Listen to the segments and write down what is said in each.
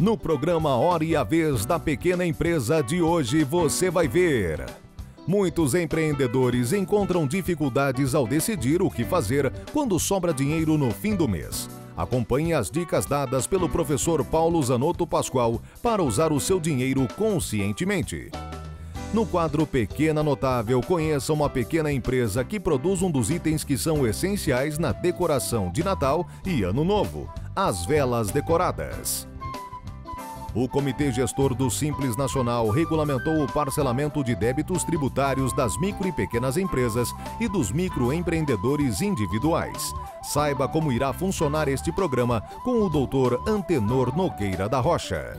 No programa Hora e a Vez da Pequena Empresa de hoje você vai ver. Muitos empreendedores encontram dificuldades ao decidir o que fazer quando sobra dinheiro no fim do mês. Acompanhe as dicas dadas pelo professor Paulo Zanotto Pascoal para usar o seu dinheiro conscientemente. No quadro Pequena Notável, conheça uma pequena empresa que produz um dos itens que são essenciais na decoração de Natal e Ano Novo: as velas decoradas. O Comitê Gestor do Simples Nacional regulamentou o parcelamento de débitos tributários das micro e pequenas empresas e dos microempreendedores individuais. Saiba como irá funcionar este programa com o Dr. Antenor Nogueira da Rocha.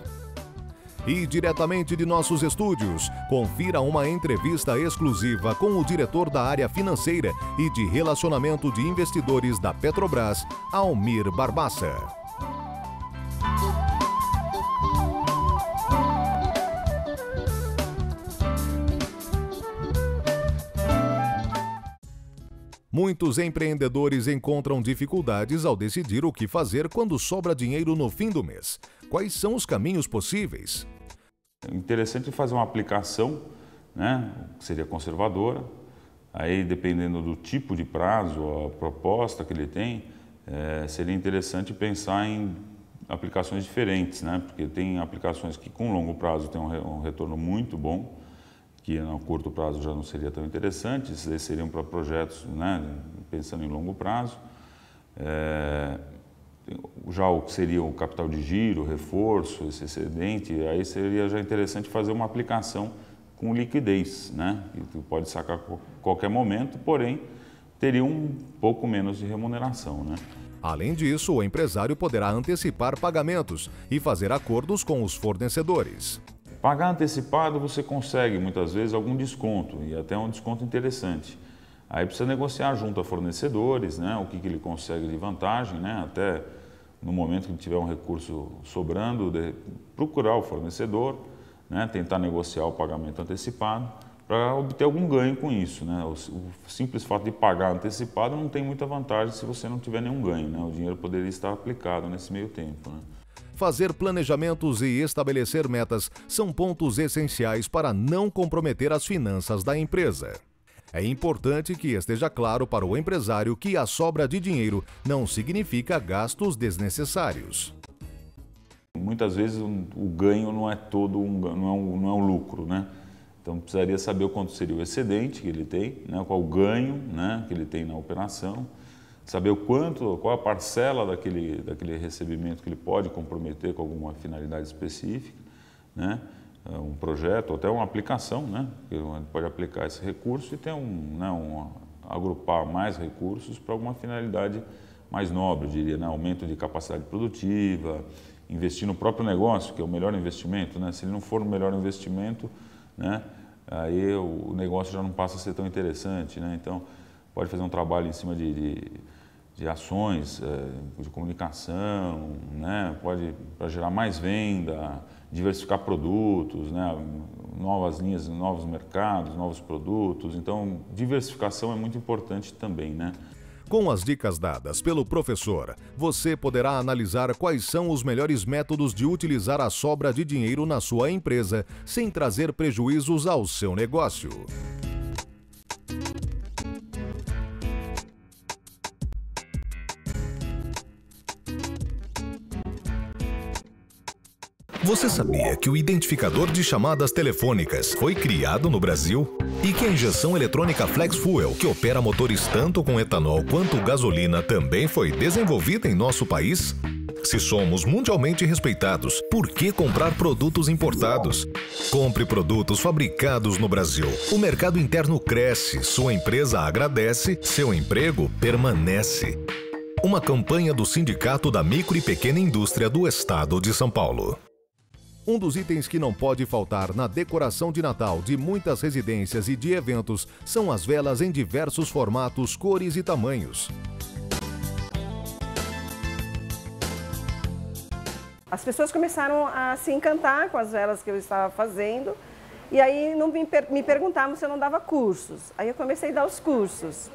E diretamente de nossos estúdios, confira uma entrevista exclusiva com o diretor da área financeira e de relacionamento de investidores da Petrobras, Almir Barbassa. Muitos empreendedores encontram dificuldades ao decidir o que fazer quando sobra dinheiro no fim do mês. Quais são os caminhos possíveis? É interessante fazer uma aplicação, né, que seria conservadora. Aí, dependendo do tipo de prazo, a proposta que ele tem, seria interessante pensar em aplicações diferentes, né? Porque tem aplicações que com longo prazo têm um retorno muito bom, que no curto prazo já não seria tão interessante. Esses seriam para projetos, né, pensando em longo prazo. Já o que seria o capital de giro, reforço, esse excedente, aí seria já interessante fazer uma aplicação com liquidez, né, que pode sacar a qualquer momento, porém teria um pouco menos de remuneração, né? Além disso, o empresário poderá antecipar pagamentos e fazer acordos com os fornecedores. Pagar antecipado você consegue muitas vezes algum desconto, e até um desconto interessante. Aí precisa negociar junto a fornecedores, né, o que ele consegue de vantagem, né, até no momento que tiver um recurso sobrando, procurar o fornecedor, né, tentar negociar o pagamento antecipado para obter algum ganho com isso, né. O simples fato de pagar antecipado não tem muita vantagem se você não tiver nenhum ganho, né, o dinheiro poderia estar aplicado nesse meio tempo, né. Fazer planejamentos e estabelecer metas são pontos essenciais para não comprometer as finanças da empresa. É importante que esteja claro para o empresário que a sobra de dinheiro não significa gastos desnecessários. Muitas vezes o ganho não é todo não é um lucro, né? Então precisaria saber o quanto seria o excedente que ele tem, né? Qual o ganho, né, que ele tem na operação. Saber qual a parcela daquele recebimento que ele pode comprometer com alguma finalidade específica, né? Um projeto, ou até uma aplicação, né? Ele pode aplicar esse recurso e ter agrupar mais recursos para alguma finalidade mais nobre, eu diria, né? Aumento de capacidade produtiva, investir no próprio negócio, que é o melhor investimento, né? Se ele não for o melhor investimento, né, aí o negócio já não passa a ser tão interessante, né? Então, pode fazer um trabalho em cima de ações de comunicação, né? Pode para gerar mais venda, diversificar produtos, né? Novas linhas, novos mercados, novos produtos. Então, diversificação é muito importante também, né? Com as dicas dadas pelo professor, você poderá analisar quais são os melhores métodos de utilizar a sobra de dinheiro na sua empresa sem trazer prejuízos ao seu negócio. Você sabia que o identificador de chamadas telefônicas foi criado no Brasil? E que a injeção eletrônica Flex Fuel, que opera motores tanto com etanol quanto gasolina, também foi desenvolvida em nosso país? Se somos mundialmente respeitados, por que comprar produtos importados? Compre produtos fabricados no Brasil. O mercado interno cresce, sua empresa agradece, seu emprego permanece. Uma campanha do Sindicato da Micro e Pequena Indústria do Estado de São Paulo. Um dos itens que não pode faltar na decoração de Natal de muitas residências e de eventos são as velas em diversos formatos, cores e tamanhos. As pessoas começaram a se encantar com as velas que eu estava fazendo e aí não me perguntavam se eu não dava cursos. Aí eu comecei a dar os cursos.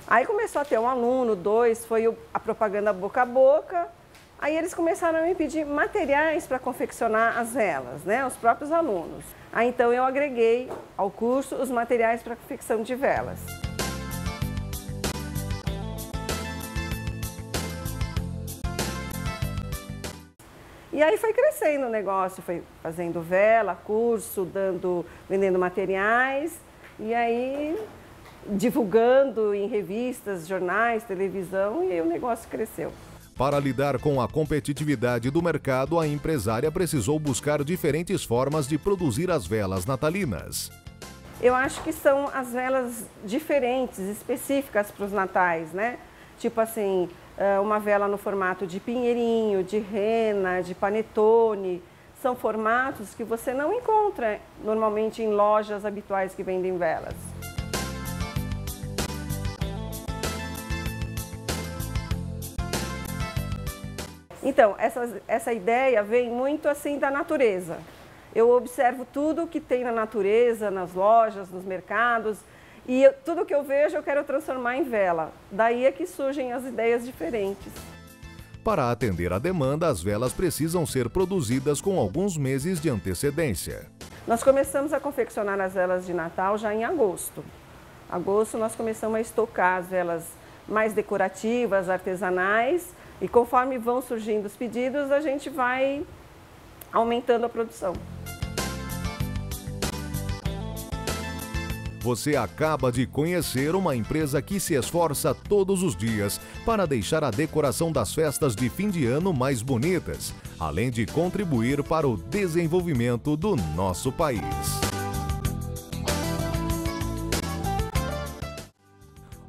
Aí começou a ter um aluno, dois, foi a propaganda boca a boca. Aí eles começaram a me pedir materiais para confeccionar as velas, né, os próprios alunos. Aí então eu agreguei ao curso os materiais para confecção de velas. E aí foi crescendo o negócio, foi fazendo vela, curso, vendendo materiais e aí divulgando em revistas, jornais, televisão e aí o negócio cresceu. Para lidar com a competitividade do mercado, a empresária precisou buscar diferentes formas de produzir as velas natalinas. Eu acho que são as velas diferentes, específicas para os natais, né? Tipo assim, uma vela no formato de pinheirinho, de rena, de panetone. São formatos que você não encontra normalmente em lojas habituais que vendem velas. Então, essa ideia vem muito assim da natureza. Eu observo tudo que tem na natureza, nas lojas, nos mercados, e tudo que eu vejo eu quero transformar em vela. Daí é que surgem as ideias diferentes. Para atender à demanda, as velas precisam ser produzidas com alguns meses de antecedência. Nós começamos a confeccionar as velas de Natal já em agosto. Em agosto nós começamos a estocar as velas mais decorativas, artesanais, e conforme vão surgindo os pedidos, a gente vai aumentando a produção. Você acaba de conhecer uma empresa que se esforça todos os dias para deixar a decoração das festas de fim de ano mais bonitas, além de contribuir para o desenvolvimento do nosso país.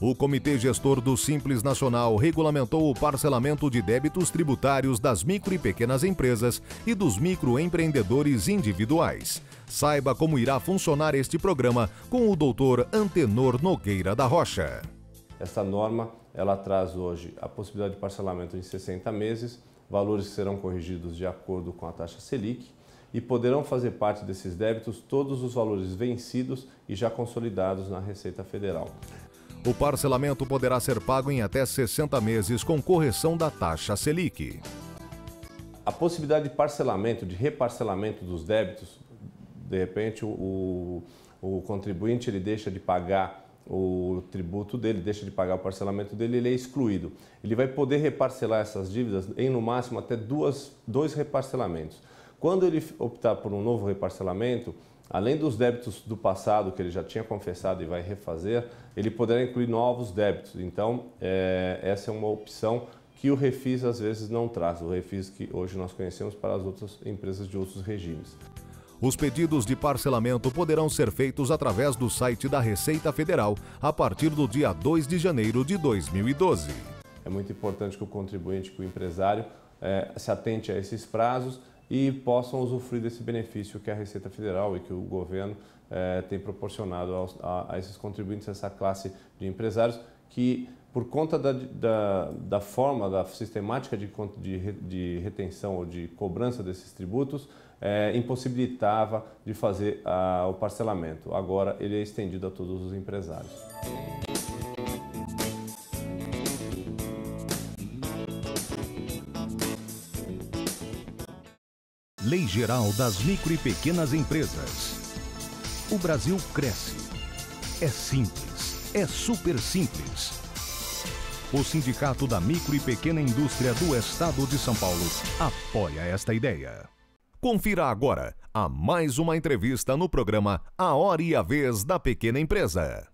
O Comitê Gestor do Simples Nacional regulamentou o parcelamento de débitos tributários das micro e pequenas empresas e dos microempreendedores individuais. Saiba como irá funcionar este programa com o Dr. Antenor Nogueira da Rocha. Esta norma, ela traz hoje a possibilidade de parcelamento em 60 meses, valores que serão corrigidos de acordo com a taxa Selic e poderão fazer parte desses débitos todos os valores vencidos e já consolidados na Receita Federal. O parcelamento poderá ser pago em até 60 meses com correção da taxa Selic. A possibilidade de parcelamento, de reparcelamento dos débitos, de repente o contribuinte ele deixa de pagar o tributo dele, deixa de pagar o parcelamento dele, ele é excluído. Ele vai poder reparcelar essas dívidas em no máximo até dois reparcelamentos. Quando ele optar por um novo reparcelamento, além dos débitos do passado que ele já tinha confessado e vai refazer, ele poderá incluir novos débitos. Então, essa é uma opção que o Refis às vezes não traz, o Refis que hoje nós conhecemos para as outras empresas de outros regimes. Os pedidos de parcelamento poderão ser feitos através do site da Receita Federal a partir do dia 2 de janeiro de 2012. É muito importante que o contribuinte, que o empresário se atente a esses prazos e possam usufruir desse benefício que a Receita Federal e que o governo tem proporcionado a esses contribuintes, essa classe de empresários que, por conta da forma, da sistemática de retenção ou de cobrança desses tributos, impossibilitava de fazer o parcelamento. Agora ele é estendido a todos os empresários. Lei Geral das Micro e Pequenas Empresas. O Brasil cresce. É simples. É super simples. O Sindicato da Micro e Pequena Indústria do Estado de São Paulo apoia esta ideia. Confira agora a mais uma entrevista no programa A Hora e a Vez da Pequena Empresa.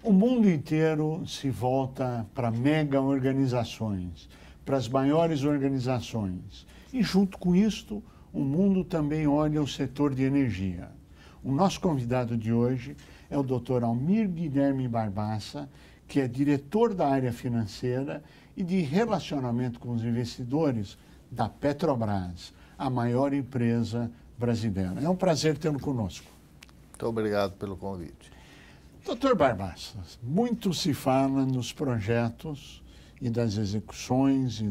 O mundo inteiro se volta para mega organizações, para as maiores organizações. E junto com isto, o mundo também olha o setor de energia. O nosso convidado de hoje é o Dr. Almir Guilherme Barbassa, que é diretor da área financeira e de relacionamento com os investidores da Petrobras, a maior empresa brasileira. É um prazer tê-lo conosco. Muito obrigado pelo convite. Dr. Barbassa, muito se fala nos projetos e das execuções e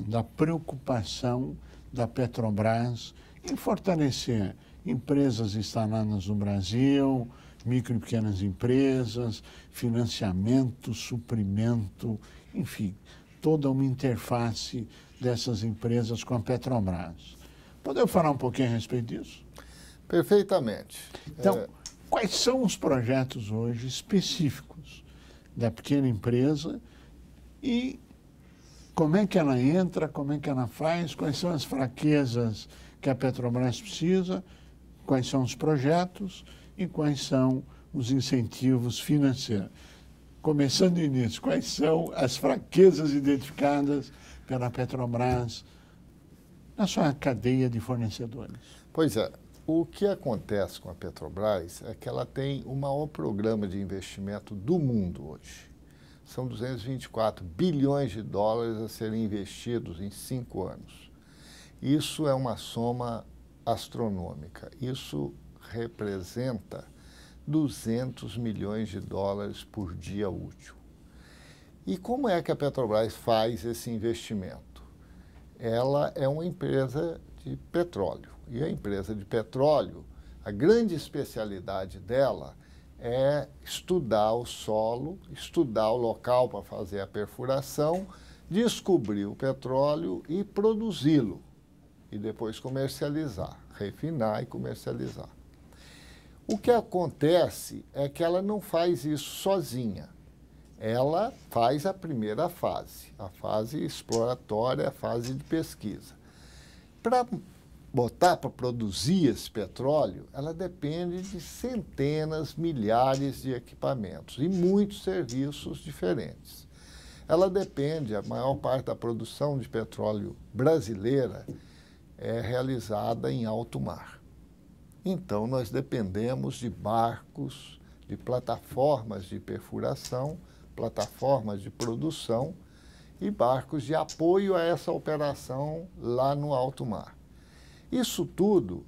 da preocupação da Petrobras em fortalecer empresas instaladas no Brasil, micro e pequenas empresas, financiamento, suprimento, enfim, toda uma interface dessas empresas com a Petrobras. Podemos falar um pouquinho a respeito disso? Perfeitamente. Então, quais são os projetos hoje específicos da pequena empresa e como é que ela entra, como é que ela faz, quais são as fraquezas que a Petrobras precisa, quais são os projetos e quais são os incentivos financeiros. Começando do início, quais são as fraquezas identificadas pela Petrobras na sua cadeia de fornecedores? Pois é, o que acontece com a Petrobras é que ela tem o maior programa de investimento do mundo hoje. São 224 bilhões de dólares a serem investidos em 5 anos. Isso é uma soma astronômica. Isso representa 200 milhões de dólares por dia útil. E como é que a Petrobras faz esse investimento? Ela é uma empresa de petróleo. E a empresa de petróleo, a grande especialidade dela é estudar o solo, estudar o local para fazer a perfuração, descobrir o petróleo e produzi-lo. E depois comercializar, refinar e comercializar. O que acontece é que ela não faz isso sozinha. Ela faz a primeira fase, a fase exploratória, a fase de pesquisa. Para botar para produzir esse petróleo, ela depende de centenas, milhares de equipamentos e muitos serviços diferentes. Ela depende, a maior parte da produção de petróleo brasileira é realizada em alto mar. Então, nós dependemos de barcos, de plataformas de perfuração, plataformas de produção e barcos de apoio a essa operação lá no alto mar. Isso tudo,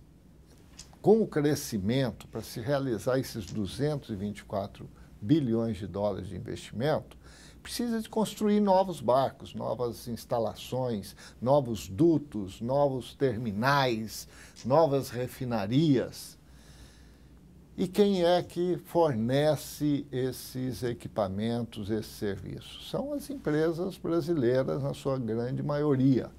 com o crescimento, para se realizar esses 224 bilhões de dólares de investimento, precisa de construir novos barcos, novas instalações, novos dutos, novos terminais, novas refinarias. E quem é que fornece esses equipamentos, esses serviços? São as empresas brasileiras, na sua grande maioria.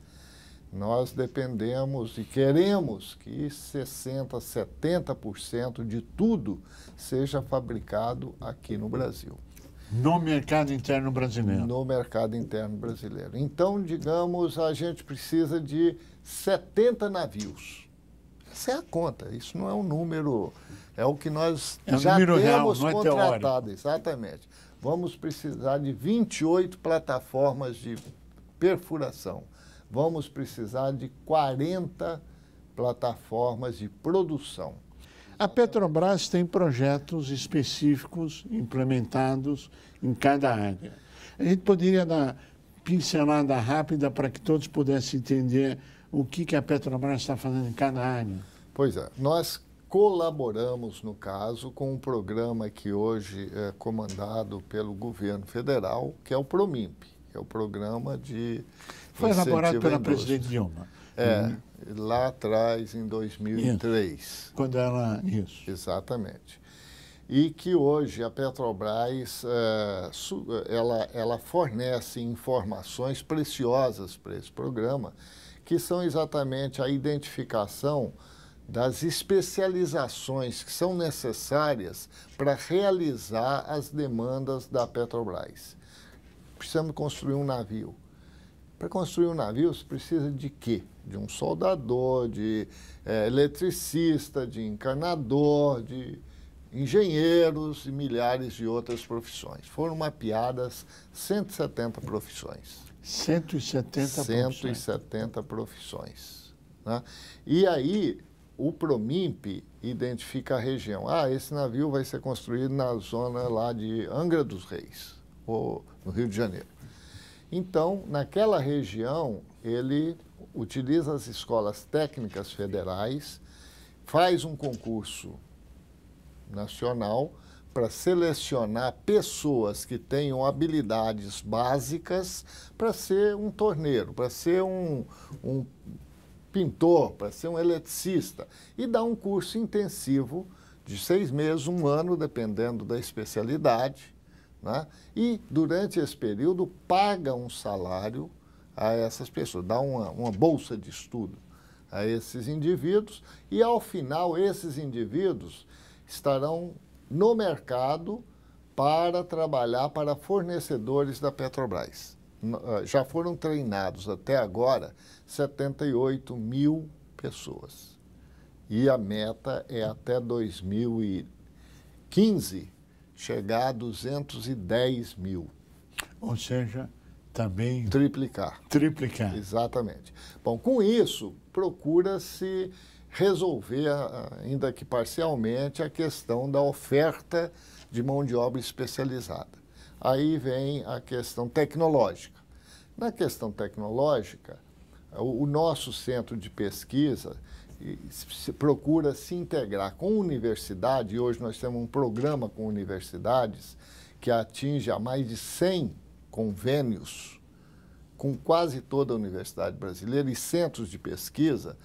Nós dependemos e queremos que 60%, 70% de tudo seja fabricado aqui no Brasil. No mercado interno brasileiro. No mercado interno brasileiro. Então, digamos, a gente precisa de 70 navios. Essa é a conta, isso não é um número, é o que nós já temos real, não é contratado. teórico. Exatamente. Vamos precisar de 28 plataformas de perfuração. Vamos precisar de 40 plataformas de produção. A Petrobras tem projetos específicos implementados em cada área. A gente poderia dar pincelada rápida para que todos pudessem entender o que a Petrobras está fazendo em cada área. Pois é, nós colaboramos, no caso, com um programa que hoje é comandado pelo governo federal, que é o PROMIMP, que é o programa de Foi elaborado pela indústria. presidente Dilma. Lá atrás, em 2003. Quando ela... Isso. Exatamente. E que hoje a Petrobras ela fornece informações preciosas para esse programa, que são exatamente a identificação das especializações que são necessárias para realizar as demandas da Petrobras. Precisamos construir um navio. Para construir um navio, você precisa de quê? De um soldador, de eletricista, de encanador, de engenheiros e milhares de outras profissões. Foram mapeadas 170 profissões. 170 profissões. Né? E aí, o PROMIMP identifica a região. Esse navio vai ser construído na zona lá de Angra dos Reis, ou no Rio de Janeiro. Então, naquela região, ele utiliza as escolas técnicas federais, faz um concurso nacional para selecionar pessoas que tenham habilidades básicas para ser um torneiro, para ser um pintor, para ser um eletricista, e dá um curso intensivo de 6 meses, 1 ano, dependendo da especialidade, né? E durante esse período paga um salário a essas pessoas, dá uma bolsa de estudo a esses indivíduos e, ao final, esses indivíduos estarão no mercado para trabalhar para fornecedores da Petrobras. Já foram treinados até agora 78 mil pessoas. E a meta é até 2015 chegar a 210 mil. Ou seja, também triplicar. Triplicar. Exatamente. Bom, com isso, procura-se resolver, ainda que parcialmente, a questão da oferta de mão de obra especializada. Aí vem a questão tecnológica. Na questão tecnológica, o nosso centro de pesquisa procura se integrar com a universidade, e hoje nós temos um programa com universidades que atinge a mais de 100 convênios com quase toda a universidade brasileira e centros de pesquisa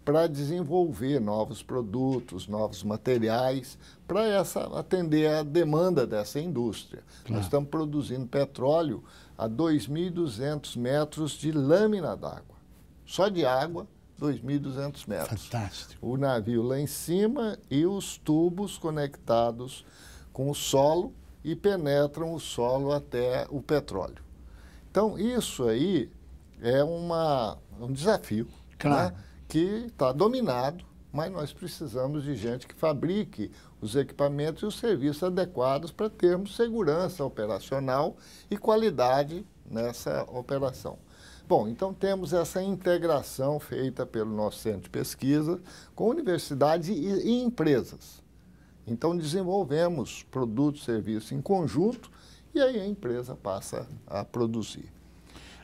para desenvolver novos produtos, novos materiais, para atender a demanda dessa indústria. Claro. Nós estamos produzindo petróleo a 2.200 metros de lâmina d'água. Só de água, 2.200 metros. Fantástico. O navio lá em cima e os tubos conectados com o solo e penetram o solo até o petróleo. Então, isso aí é um desafio, claro, né, que está dominado, mas nós precisamos de gente que fabrique os equipamentos e os serviços adequados para termos segurança operacional e qualidade nessa operação. Bom, então temos essa integração feita pelo nosso centro de pesquisa com universidades e empresas. Então desenvolvemos produtos e serviços em conjunto e aí a empresa passa a produzir.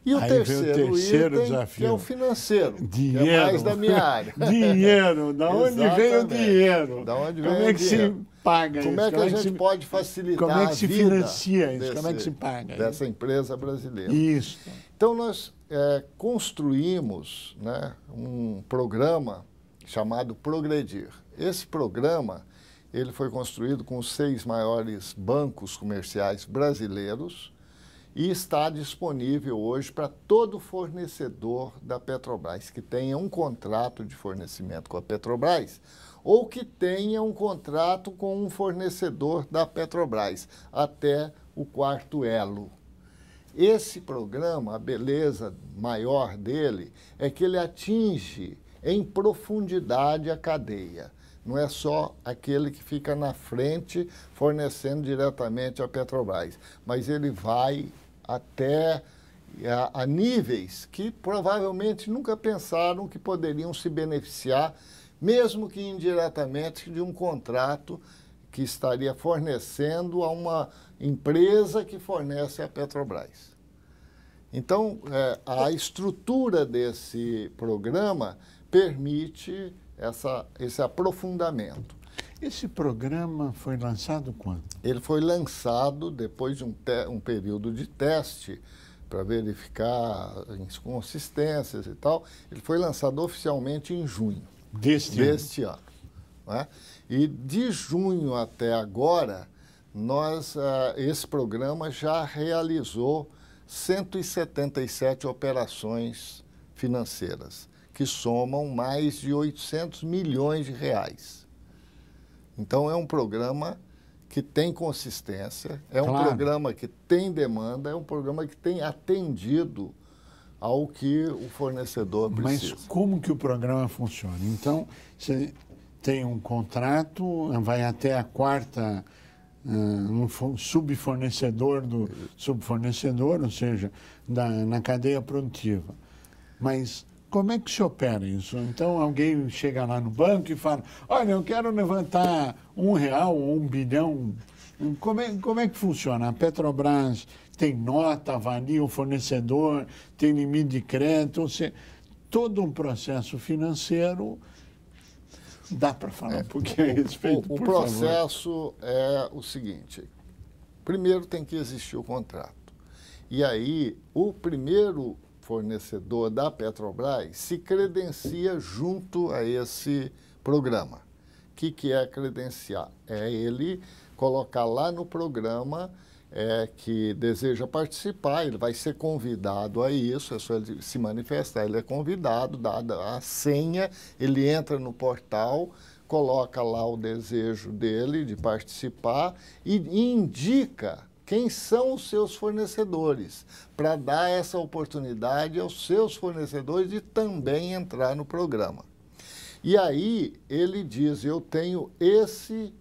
E o terceiro item, desafio, que é o financeiro, dinheiro. Que é mais da minha área. Dinheiro, da onde vem o dinheiro? Da onde vem como é que dinheiro? se paga isso? Como é que a gente pode facilitar como é que se a vida financia isso? Como é que se paga dessa empresa brasileira? Isso. Então, nós construímos, né, um programa chamado Progredir. Esse programa ele foi construído com os 6 maiores bancos comerciais brasileiros e está disponível hoje para todo fornecedor da Petrobras que tenha um contrato de fornecimento com a Petrobras ou que tenha um contrato com um fornecedor da Petrobras, até o 4º elo. Esse programa, a beleza maior dele é que ele atinge em profundidade a cadeia. Não é só aquele que fica na frente fornecendo diretamente a Petrobras, mas ele vai até a níveis que provavelmente nunca pensaram que poderiam se beneficiar, mesmo que indiretamente, de um contrato que estaria fornecendo a uma empresa que fornece a Petrobras. Então, a estrutura desse programa permite esse aprofundamento. Esse programa foi lançado quando? Ele foi lançado depois de um período de teste para verificar inconsistências e tal. Ele foi lançado oficialmente em junho deste ano. Né? E de junho até agora, esse programa já realizou 177 operações financeiras, que somam mais de 800 milhões de reais. Então, é um programa que tem consistência, é um programa que tem demanda, é um programa que tem atendido ao que o fornecedor precisa. Mas como que o programa funciona? Então, você tem um contrato, vai até a 4ª, um subfornecedor do subfornecedor, ou seja, na cadeia produtiva. Mas como é que se opera isso? Então, alguém chega lá no banco e fala, olha, eu quero levantar R$1 ou 1 bilhão. Como é que funciona? A Petrobras tem nota, avalia o fornecedor, tem limite de crédito, ou seja, todo um processo financeiro. Dá para falar um pouquinho a respeito, O processo é o seguinte, primeiro tem que existir o contrato. E aí, o primeiro fornecedor da Petrobras se credencia junto a esse programa. que é credenciar? É ele colocar lá no programa que deseja participar, ele vai ser convidado a isso, é só ele se manifestar, ele é convidado, dada a senha, ele entra no portal, coloca lá o desejo dele de participar e indica quem são os seus fornecedores, para dar essa oportunidade aos seus fornecedores de também entrar no programa. E aí ele diz, eu tenho esse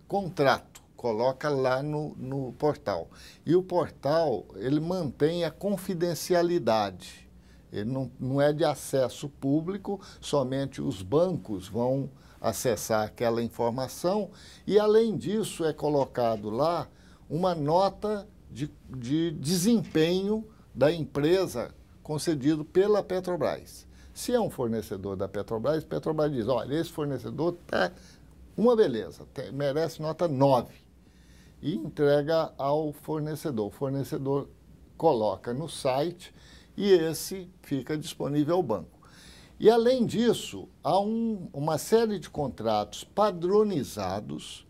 contrato, coloca lá no portal. E o portal, ele mantém a confidencialidade. Ele não é de acesso público, somente os bancos vão acessar aquela informação. E, além disso, é colocado lá uma nota de desempenho da empresa concedido pela Petrobras. Se é um fornecedor da Petrobras, a Petrobras diz, olha, esse fornecedor está uma beleza, merece nota 9. E entrega ao fornecedor. O fornecedor coloca no site e esse fica disponível ao banco. E, além disso, há uma série de contratos padronizados,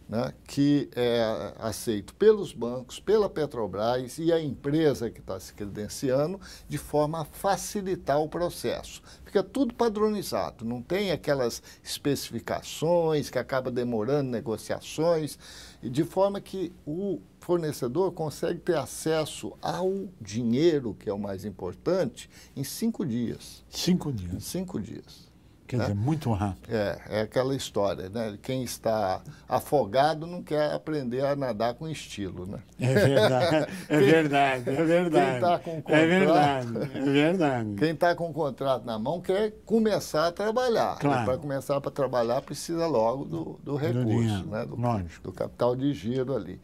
né, que é aceito pelos bancos, pela Petrobras e a empresa que está se credenciando, de forma a facilitar o processo. Fica tudo padronizado, não tem aquelas especificações que acaba demorando negociações, de forma que o fornecedor consegue ter acesso ao dinheiro, que é o mais importante, em 5 dias. 5 dias. Em 5 dias. Quer dizer, muito rápido. É aquela história, né? Quem está afogado não quer aprender a nadar com estilo, né? É verdade, é verdade, é verdade. Quem está com contrato, é verdade. Quem está com o contrato na mão quer começar a trabalhar. Claro. Para começar a trabalhar precisa logo do recurso, dinheiro, né? lógico. Do capital de giro ali.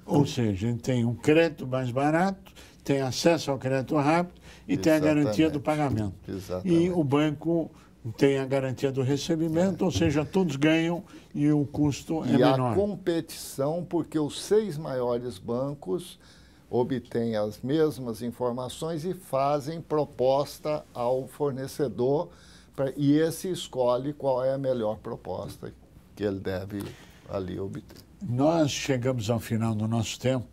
Ou seja, ele tem um crédito mais barato, tem acesso ao crédito rápido e tem a garantia do pagamento. Exatamente. E o banco tem a garantia do recebimento, ou seja, todos ganham e o custo é menor. E a competição, porque os 6 maiores bancos obtêm as mesmas informações e fazem proposta ao fornecedor, e esse escolhe qual é a melhor proposta que ele deve ali obter. Nós chegamos ao final do nosso tempo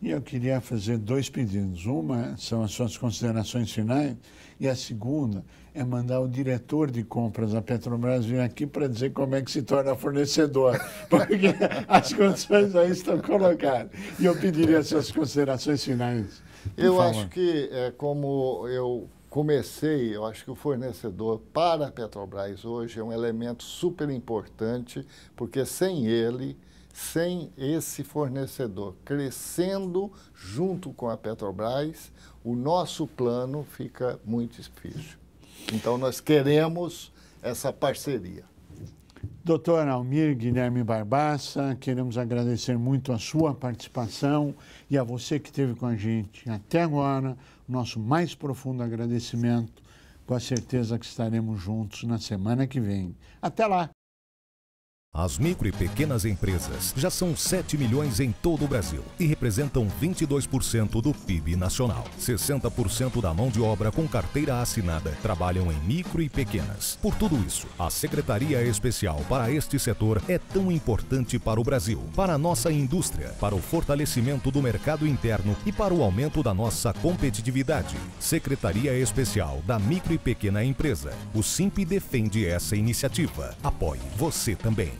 e eu queria fazer 2 pedidos. Uma são as suas considerações finais e a segunda é mandar o diretor de compras da Petrobras vir aqui para dizer como é que se torna fornecedor, porque as condições aí estão colocadas. E eu pediria as suas considerações finais. Eu acho que, como eu comecei, eu acho que o fornecedor para a Petrobras hoje é um elemento super importante, porque sem ele, sem esse fornecedor crescendo junto com a Petrobras, o nosso plano fica muito difícil. Então, nós queremos essa parceria. Doutor Almir Guilherme Barbaça, queremos agradecer muito a sua participação e a você que esteve com a gente até agora. Nosso mais profundo agradecimento, com a certeza que estaremos juntos na semana que vem. Até lá! As micro e pequenas empresas já são 7 milhões em todo o Brasil e representam 22% do PIB nacional. 60% da mão de obra com carteira assinada trabalham em micro e pequenas. Por tudo isso, a Secretaria Especial para este setor é tão importante para o Brasil, para a nossa indústria, para o fortalecimento do mercado interno e para o aumento da nossa competitividade. Secretaria Especial da Micro e Pequena Empresa. O SIMP defende essa iniciativa. Apoie você também.